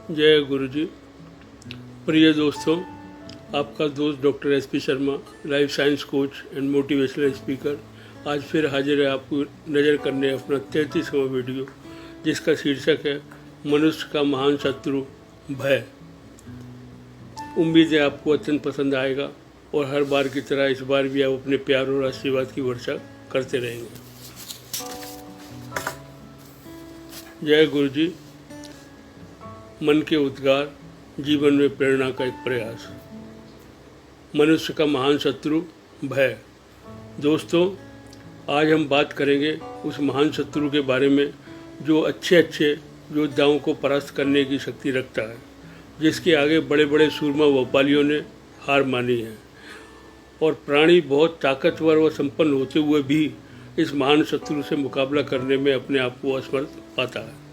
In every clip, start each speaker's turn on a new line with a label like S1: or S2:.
S1: जय गुरु जी। प्रिय दोस्तों, आपका दोस्त doctor SP. Sharma, life science coach and motivational speaker, आज फिर हाजिर है आपको नज़र करने अपना 33वां वीडियो, जिसका शीर्षक है मनुष्य का महान शत्रु भय। उम्मीद है आपको अत्यंत पसंद आएगा और हर बार की तरह इस बार भी आप अपने प्यार और आशीर्वाद की वर्षा करते रहेंगे। जय गुरु जी। मन के उद्गार, जीवन में प्रेरणा का एक प्रयास। मनुष्य का महान शत्रु भय। दोस्तों, आज हम बात करेंगे उस महान शत्रु के बारे में जो अच्छे योद्धाओं को परास्त करने की शक्ति रखता है, जिसके आगे बड़े बड़े सूरमा व्यापारियों ने हार मानी है और प्राणी बहुत ताकतवर व संपन्न होते हुए भी इस महान शत्रु से मुकाबला करने में अपने आप को असमर्थ पाता है।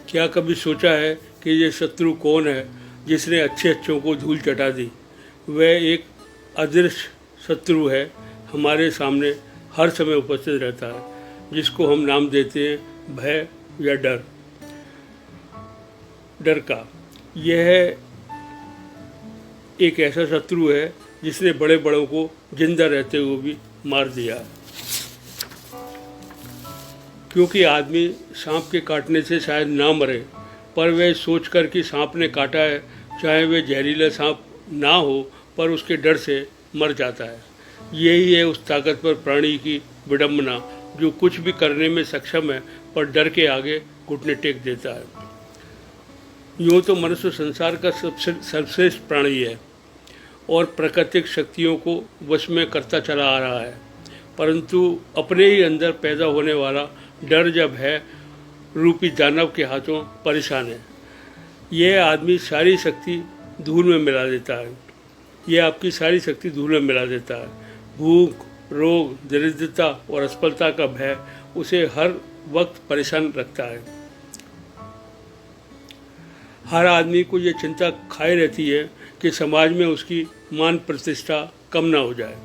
S1: क्या कभी सोचा है कि ये शत्रु कौन है जिसने अच्छों को धूल चटा दी? वह एक अदृश्य शत्रु है, हमारे सामने हर समय उपस्थित रहता है, जिसको हम नाम देते हैं भय या डर। डर का यह एक ऐसा शत्रु है जिसने बड़े बड़ों को जिंदा रहते हुए भी मार दिया है। क्योंकि आदमी सांप के काटने से शायद ना मरे, पर वह सोच कर कि सांप ने काटा है, चाहे वह जहरीला सांप ना हो, पर उसके डर से मर जाता है। यही है उस ताकतवर प्राणी की विडंबना, जो कुछ भी करने में सक्षम है पर डर के आगे घुटने टेक देता है। यूँ तो मनुष्य संसार का सबसे सर्वश्रेष्ठ प्राणी है और प्राकृतिक शक्तियों को वश में करता चला आ रहा है, परंतु अपने ही अंदर पैदा होने वाला डर जब है रूपी दानव के हाथों परेशान है। यह आदमी सारी शक्ति धूल में मिला देता है। यह आपकी सारी शक्ति धूल में मिला देता है। भूख, रोग, दरिद्रता और असफलता का भय उसे हर वक्त परेशान रखता है। हर आदमी को यह चिंता खाए रहती है कि समाज में उसकी मान प्रतिष्ठा कम ना हो जाए।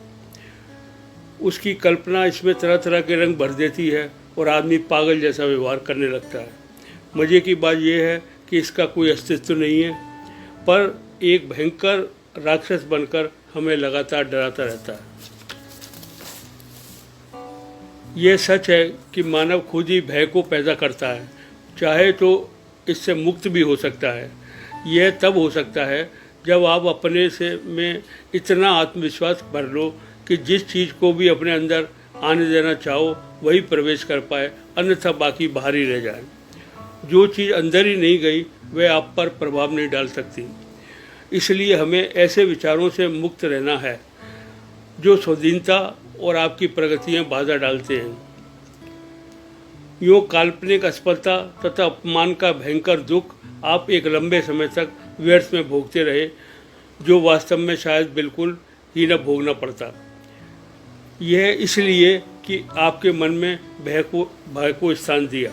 S1: उसकी कल्पना इसमें तरह तरह के रंग भर देती है और आदमी पागल जैसा व्यवहार करने लगता है। मज़े की बात यह है कि इसका कोई अस्तित्व नहीं है, पर एक भयंकर राक्षस बनकर हमें लगातार डराता रहता है। यह सच है कि मानव खुद ही भय को पैदा करता है, चाहे तो इससे मुक्त भी हो सकता है। यह तब हो सकता है जब आप अपने से में इतना आत्मविश्वास भर लो कि जिस चीज़ को भी अपने अंदर आने देना चाहो वही प्रवेश कर पाए, अन्यथा बाकी बाहर ही रह जाए। जो चीज़ अंदर ही नहीं गई वह आप पर प्रभाव नहीं डाल सकती। इसलिए हमें ऐसे विचारों से मुक्त रहना है जो स्वाधीनता और आपकी प्रगति में बाधा डालते हैं। यूँ काल्पनिक असफलता तथा अपमान का भयंकर दुख आप एक लंबे समय तक व्यर्थ में भोगते रहे, जो वास्तव में शायद बिल्कुल ही न भोगना पड़ता। यह इसलिए कि आपके मन में भय को स्थान दिया।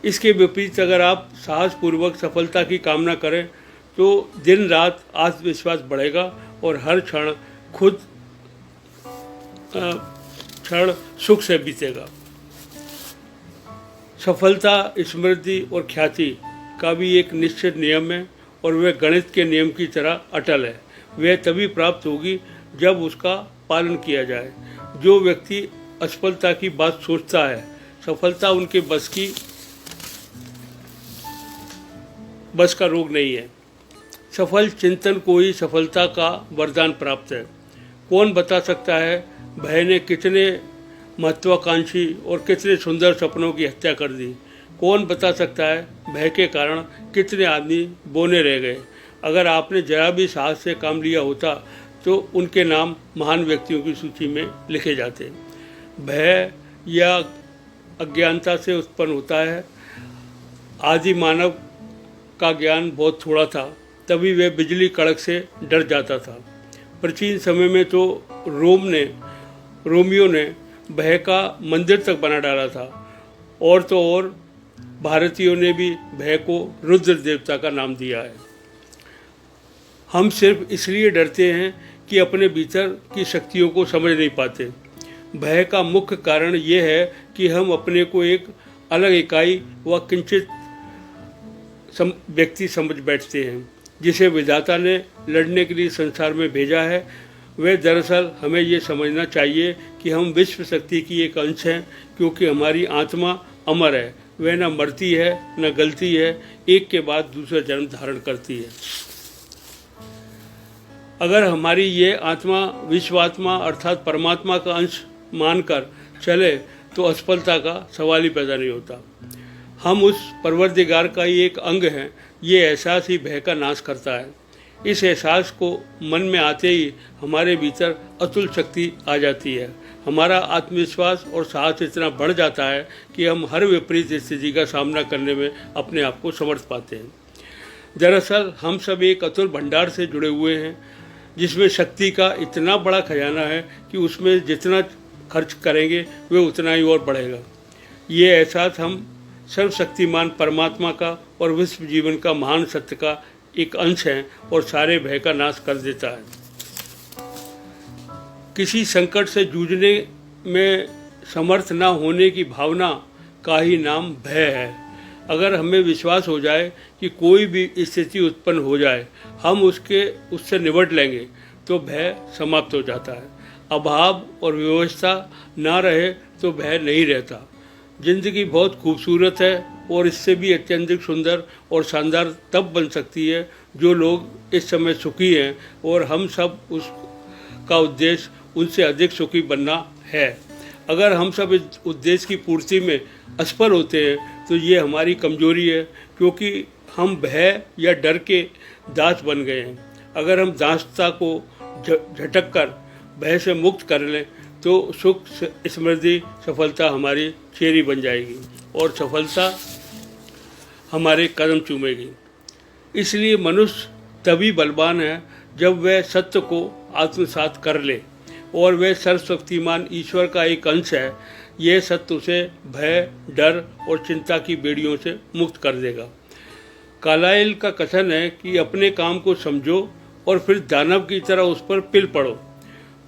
S1: इसके विपरीत अगर आप साहसपूर्वक सफलता की कामना करें तो दिन रात आत्मविश्वास बढ़ेगा और हर क्षण सुख से बीतेगा। सफलता, समृद्धि और ख्याति का भी एक निश्चित नियम है और वह गणित के नियम की तरह अटल है। वह तभी प्राप्त होगी जब उसका पालन किया जाए। जो व्यक्ति असफलता की बात सोचता है, सफलता उनके बस का रोग नहीं है। सफल चिंतन को ही सफलता का वरदान प्राप्त है। कौन बता सकता है भय ने कितने महत्वाकांक्षी और कितने सुंदर सपनों की हत्या कर दी? कौन बता सकता है भय के कारण कितने आदमी बौने रह गए? अगर आपने जरा भी साहस से काम लिया होता तो उनके नाम महान व्यक्तियों की सूची में लिखे जाते। भय या अज्ञानता से उत्पन्न होता है। आदि मानव का ज्ञान बहुत थोड़ा था, तभी वह बिजली कड़क से डर जाता था। प्राचीन समय में तो रोमियो ने भय का मंदिर तक बना डाला था, और तो और भारतीयों ने भी भय को रुद्र देवता का नाम दिया है। हम सिर्फ इसलिए डरते हैं कि अपने भीतर की शक्तियों को समझ नहीं पाते। भय का मुख्य कारण ये है कि हम अपने को एक अलग इकाई व किंचित व्यक्ति समझ बैठते हैं, जिसे विधाता ने लड़ने के लिए संसार में भेजा है, वह दरअसल हमें ये समझना चाहिए कि हम विश्व शक्ति की एक अंश हैं, क्योंकि हमारी आत्मा अमर है, वह न मरती है न गलती है, एक के बाद दूसरा जन्म धारण करती है। अगर हमारी ये आत्मा विश्वात्मा अर्थात परमात्मा का अंश मानकर चले तो असफलता का सवाल ही पैदा नहीं होता। हम उस परवरदिगार का ही एक अंग हैं, ये एहसास ही भय का नाश करता है। इस एहसास को मन में आते ही हमारे भीतर अतुल शक्ति आ जाती है। हमारा आत्मविश्वास और साहस इतना बढ़ जाता है कि हम हर विपरीत स्थिति का सामना करने में अपने आप को समर्थ पाते हैं। दरअसल हम सब एक अतुल भंडार से जुड़े हुए हैं, जिसमें शक्ति का इतना बड़ा खजाना है कि उसमें जितना खर्च करेंगे वह उतना ही और बढ़ेगा। ये एहसास हम सर्वशक्तिमान परमात्मा का और विश्व जीवन का महान सत्य का एक अंश है और सारे भय का नाश कर देता है। किसी संकट से जूझने में समर्थ न होने की भावना का ही नाम भय है। अगर हमें विश्वास हो जाए कि कोई भी स्थिति उत्पन्न हो जाए हम उससे निपट लेंगे तो भय समाप्त हो जाता है। अभाव और व्यवस्था ना रहे तो भय नहीं रहता। जिंदगी बहुत खूबसूरत है और इससे भी अत्यंत सुंदर और शानदार तब बन सकती है जो लोग इस समय सुखी हैं, और हम सब उसका उद्देश्य उनसे अधिक सुखी बनना है। अगर हम सब इस उद्देश्य की पूर्ति में असफल होते हैं तो ये हमारी कमजोरी है, क्योंकि हम भय या डर के दास बन गए हैं। अगर हम दासता को झटक कर भय से मुक्त कर लें तो सुख समृद्धि सफलता हमारी चेरी बन जाएगी और सफलता हमारे कदम चूमेगी। इसलिए मनुष्य तभी बलवान है जब वह सत्य को आत्मसात कर ले और वह सर्वशक्तिमान ईश्वर का एक अंश है। यह सत्य उसे भय, डर और चिंता की बेड़ियों से मुक्त कर देगा। कार्लाइल का कथन है कि अपने काम को समझो और फिर दानव की तरह उस पर पिल पड़ो।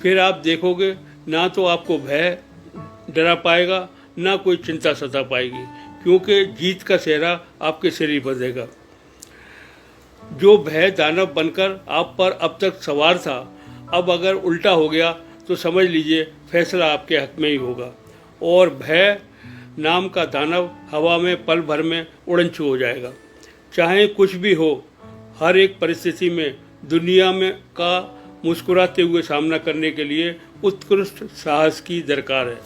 S1: फिर आप देखोगे ना तो आपको भय डरा पाएगा ना कोई चिंता सता पाएगी, क्योंकि जीत का सेहरा आपके सिर ही बंधेगा। जो भय दानव बनकर आप पर अब तक सवार था, अब अगर उल्टा हो गया तो समझ लीजिए फैसला आपके हक में ही होगा और भय नाम का दानव हवा में पल भर में उड़न छू हो जाएगा। चाहे कुछ भी हो, हर एक परिस्थिति में दुनिया में का मुस्कुराते हुए सामना करने के लिए उत्कृष्ट साहस की दरकार है।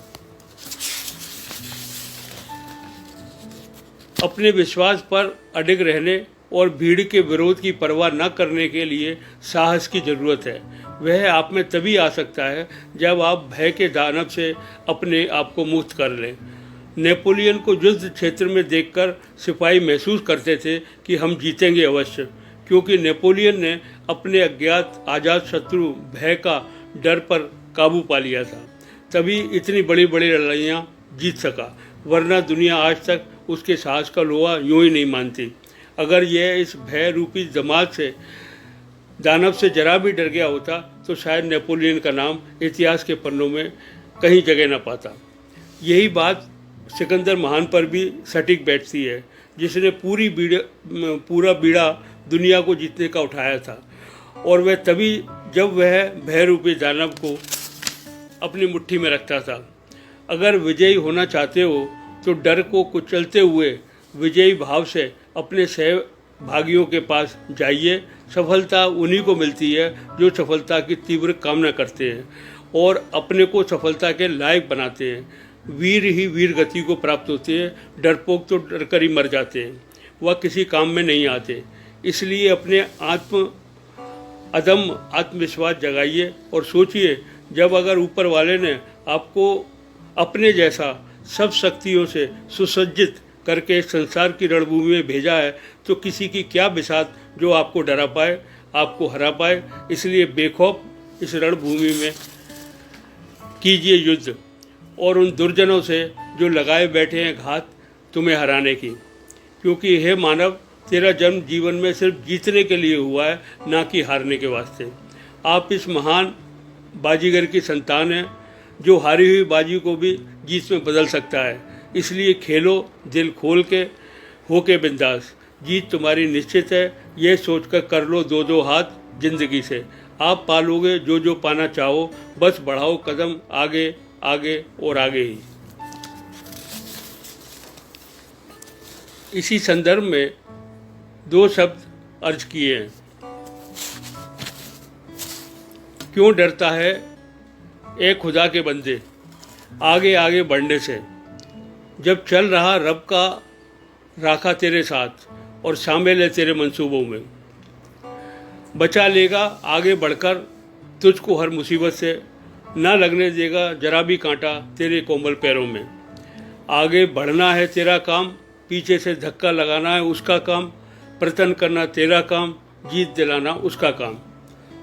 S1: अपने विश्वास पर अडिग रहने और भीड़ के विरोध की परवाह न करने के लिए साहस की जरूरत है। वह आप में तभी आ सकता है जब आप भय के दानव से अपने आप को मुक्त कर लें। नेपोलियन को युद्ध क्षेत्र में देखकर सिपाही महसूस करते थे कि हम जीतेंगे अवश्य, क्योंकि नेपोलियन ने अपने अज्ञात आज़ाद शत्रु भय का डर पर काबू पा लिया था, तभी इतनी बड़ी बड़ी लड़ाइयाँ जीत सका, वरना दुनिया आज तक उसके साहस का लोहा यूं ही नहीं मानती। अगर यह इस भय रूपी जमात से दानव से जरा भी डर गया होता तो शायद नेपोलियन का नाम इतिहास के पन्नों में कहीं जगह न पाता। यही बात सिकंदर महान पर भी सटीक बैठती है, जिसने पूरा बीड़ा दुनिया को जीतने का उठाया था, और वह तभी जब वह भय रूपी दानव को अपनी मुट्ठी में रखता था। अगर विजयी होना चाहते हो तो डर को कुचलते हुए विजयी भाव से अपने सहभागियों के पास जाइए। सफलता उन्हीं को मिलती है जो सफलता की तीव्र कामना करते हैं और अपने को सफलता के लायक बनाते हैं। वीर ही वीर गति को प्राप्त होते हैं, डरपोक तो डर कर ही मर जाते हैं, वह किसी काम में नहीं आते। इसलिए अपने अदम्य आत्मविश्वास जगाइए और सोचिए, जब अगर ऊपर वाले ने आपको अपने जैसा सब शक्तियों से सुसज्जित करके संसार की रणभूमि में भेजा है तो किसी की क्या बिसात जो आपको डरा पाए, आपको हरा पाए। इसलिए बेखौफ इस रणभूमि में कीजिए युद्ध और उन दुर्जनों से जो लगाए बैठे हैं घात तुम्हें हराने की, क्योंकि हे मानव, तेरा जन्म जीवन में सिर्फ जीतने के लिए हुआ है, ना कि हारने के वास्ते। आप इस महान बाजीगर की संतान हैं जो हारी हुई बाजी को भी जीत में बदल सकता है। इसलिए खेलो दिल खोल के, होके बिंदास। जीत तुम्हारी निश्चित है, ये सोचकर कर लो दो दो हाथ जिंदगी से। आप पालोगे जो जो पाना चाहो, बस बढ़ाओ कदम आगे आगे और आगे ही। इसी संदर्भ में दो शब्द अर्ज किए हैं। क्यों डरता है ए खुदा के बंदे आगे आगे बढ़ने से, जब चल रहा रब का राखा तेरे साथ और शामिल है तेरे मंसूबों में। बचा लेगा आगे बढ़कर तुझको हर मुसीबत से, ना लगने देगा जरा भी कांटा तेरे कोमल पैरों में। आगे बढ़ना है तेरा काम, पीछे से धक्का लगाना है उसका काम, प्रयत्न करना तेरा काम, जीत दिलाना उसका काम।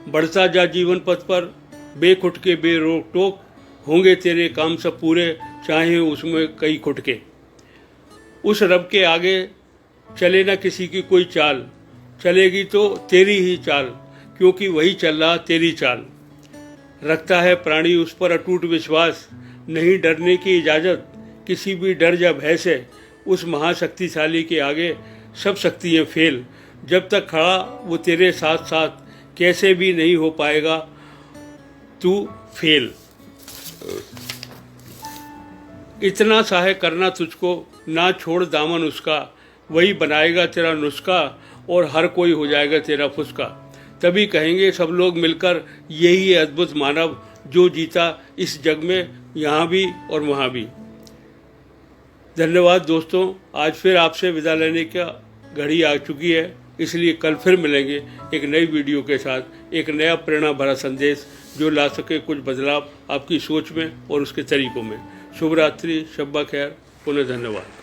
S1: बढ़ता जा जीवन पथ पर बेखुटके बेरोक टोक, होंगे तेरे काम सब पूरे चाहे उसमें कई खुटके। उस रब के आगे चले ना किसी की कोई चाल, चलेगी तो तेरी ही चाल, क्योंकि वही चल रहा तेरी चाल। रखता है प्राणी उस पर अटूट विश्वास, नहीं डरने की इजाज़त किसी भी डर या भय से। उस महाशक्तिशाली के आगे सब शक्तियाँ फेल, जब तक खड़ा वो तेरे साथ साथ कैसे भी नहीं हो पाएगा तू फेल। इतना सा है करना तुझको, ना छोड़ दामन उसका, वही बनाएगा तेरा नुस्खा और हर कोई हो जाएगा तेरा फुसका। तभी कहेंगे सब लोग मिलकर यही है अद्भुत मानव, जो जीता इस जग में यहाँ भी और वहाँ भी। धन्यवाद दोस्तों, आज फिर आपसे विदा लेने का घड़ी आ चुकी है, इसलिए कल फिर मिलेंगे एक नई वीडियो के साथ, एक नया प्रेरणा भरा संदेश जो ला सके कुछ बदलाव आपकी सोच में और उसके तरीकों में। शुभ रात्रि, शब्बा खैर, पुनः धन्यवाद।